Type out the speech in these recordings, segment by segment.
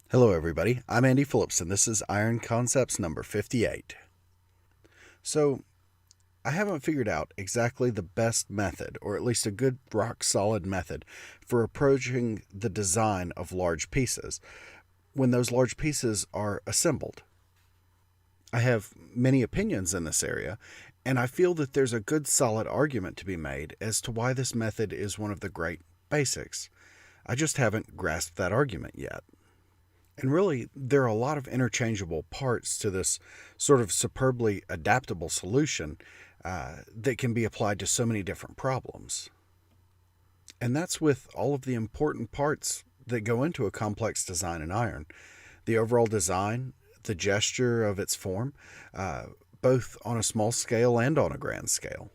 Hello everybody, I'm Andy Phillips and this is Iron Concepts number 58. So, I haven't figured out exactly the best method, or at least a good rock-solid method, for approaching the design of large pieces when those large pieces are assembled. I have many opinions in this area, and I feel that there's a good solid argument to be made as to why this method is one of the great basics. I just haven't grasped that argument yet. And really, there are a lot of interchangeable parts to this sort of superbly adaptable solution that can be applied to so many different problems. And that's with all of the important parts that go into a complex design in iron: the overall design, the gesture of its form, both on a small scale and on a grand scale.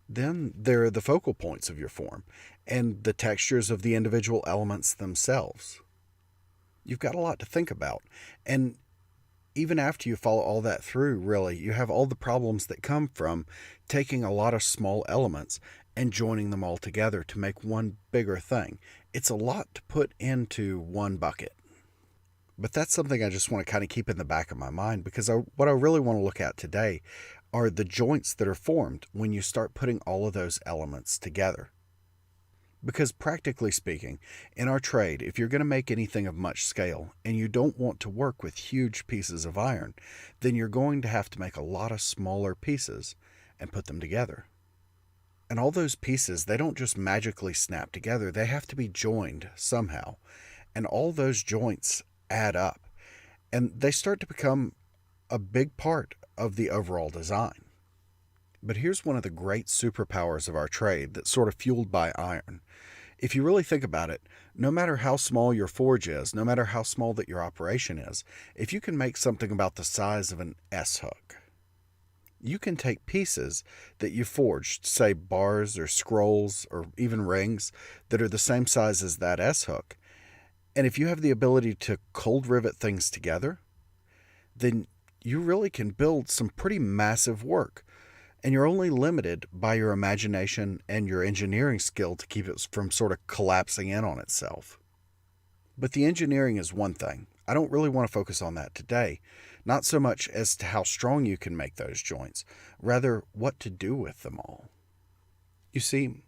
Then there are the focal points of your form and the textures of the individual elements themselves. You've got a lot to think about. And even after you follow all that through, really, you have all the problems that come from taking a lot of small elements and joining them all together to make one bigger thing. It's a lot to put into one bucket. But that's something I just want to kind of keep in the back of my mind, because what I really want to look at today are the joints that are formed when you start putting all of those elements together. Because practically speaking, in our trade, if you're going to make anything of much scale and you don't want to work with huge pieces of iron, then you're going to have to make a lot of smaller pieces and put them together. And all those pieces, they don't just magically snap together, they have to be joined somehow. And all those joints add up, and they start to become a big part of the overall design. But here's one of the great superpowers of our trade that's sort of fueled by iron. If you really think about it, no matter how small your forge is, no matter how small that your operation is, if you can make something about the size of an S-hook, you can take pieces that you forged, say bars or scrolls or even rings that are the same size as that S-hook, and if you have the ability to cold rivet things together, then you really can build some pretty massive work. And you're only limited by your imagination and your engineering skill to keep it from sort of collapsing in on itself. But the engineering is one thing. I don't really want to focus on that today, not so much as to how strong you can make those joints, rather what to do with them all. You see,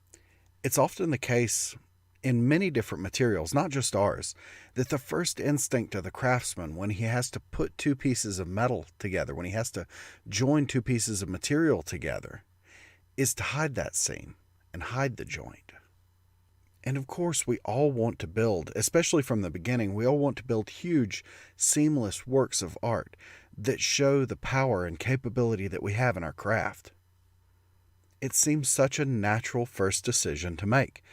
it's often the case in many different materials, not just ours, that the first instinct of the craftsman when he has to put two pieces of metal together, when he has to join two pieces of material together, is to hide that seam and hide the joint. And of course, we all want to build, especially from the beginning, we all want to build huge, seamless works of art that show the power and capability that we have in our craft. It seems such a natural first decision to make.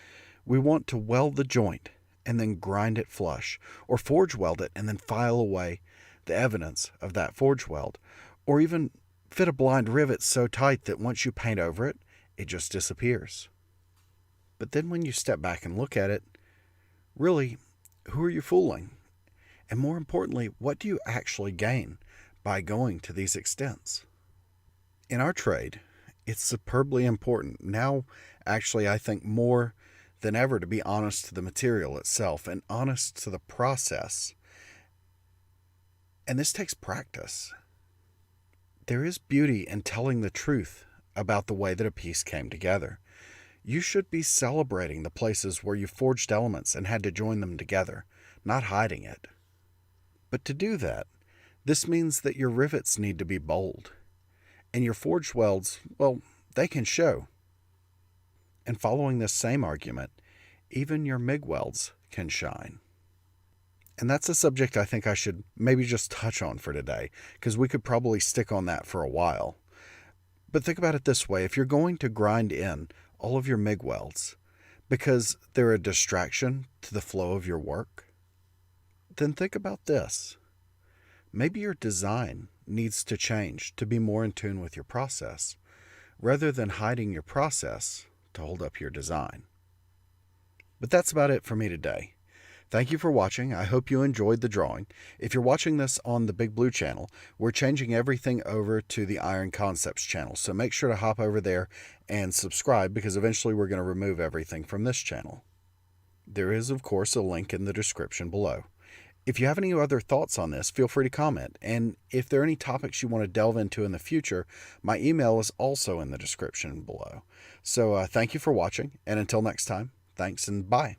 We want to weld the joint and then grind it flush, or forge weld it and then file away the evidence of that forge weld, or even fit a blind rivet so tight that once you paint over it, it just disappears. But then when you step back and look at it, really, who are you fooling? And more importantly, what do you actually gain by going to these extents? In our trade, it's superbly important now, actually, I think more than ever, to be honest to the material itself and honest to the process. And this takes practice. There is beauty in telling the truth about the way that a piece came together. You should be celebrating the places where you forged elements and had to join them together, not hiding it. But to do that, this means that your rivets need to be bold. And your forged welds, well, they can show. And following this same argument, even your MIG welds can shine. And that's a subject I think I should maybe just touch on for today, because we could probably stick on that for a while. But think about it this way: if you're going to grind in all of your MIG welds because they're a distraction to the flow of your work, then think about this. Maybe your design needs to change to be more in tune with your process, rather than hiding your process to hold up your design. But that's about it for me today. Thank you for watching. I hope you enjoyed the drawing. If you're watching this on the Big Blue channel, we're changing everything over to the Iron Concepts channel, so make sure to hop over there and subscribe, because eventually we're going to remove everything from this channel. There is, of course, a link in the description below. If you have any other thoughts on this, feel free to comment. And if there are any topics you want to delve into in the future, my email is also in the description below. So thank you for watching, and until next time, thanks and bye.